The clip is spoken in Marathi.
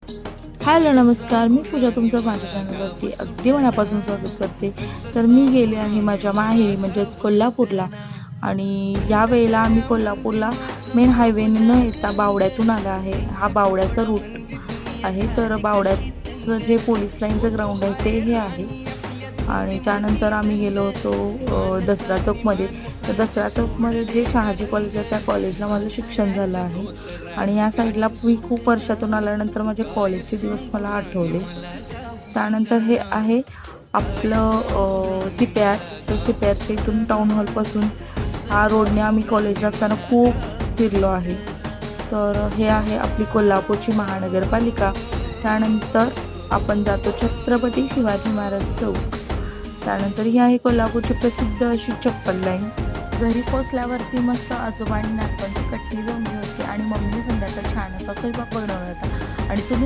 हॅलो नमस्कार, मी पूजा तुमचं माझ्या चॅनलवरती अगदी मनापासून स्वागत करते. तर मी गेले आहे माझ्या माहेरी म्हणजेच कोल्हापूरला. आणि यावेळेला आम्ही कोल्हापूरला मेन हायवेने न येता बावड्यातून आला आहे. हा बावड्याचा रूट आहे. तर बावड्याचं जे पोलीस लाईनचं ग्राउंड आहे ते हे आहे. आणि त्यानंतर आम्ही गेलो होतो दसरा चौकमध्ये. तर दसरा चौकमध्ये जे शहाजी कॉलेज आहे त्या कॉलेजला माझं शिक्षण झालं आहे. आणि या साईडला मी खूप वर्षातून आल्यानंतर माझे कॉलेजचे दिवस मला आठवले. त्यानंतर हे आहे आपलं CPR. तर CPRच्या इथून टाऊन हॉलपासून हा रोडने आम्ही कॉलेजला असताना खूप फिरलो आहे. तर हे आहे आपली कोल्हापूरची महानगरपालिका. त्यानंतर आपण जातो छत्रपती शिवाजी महाराज चौक. त्यानंतर ही आहे कोल्हापूरची प्रसिद्ध अशी चप्पल लाईन. घरी पोचल्यावरती मस्त आजोबांनी नातवांची कट्टी जमली होती आणि मम्मीने संध्याकाळी छान असा स्वयंपाक बनवला होता. आणि तुम्ही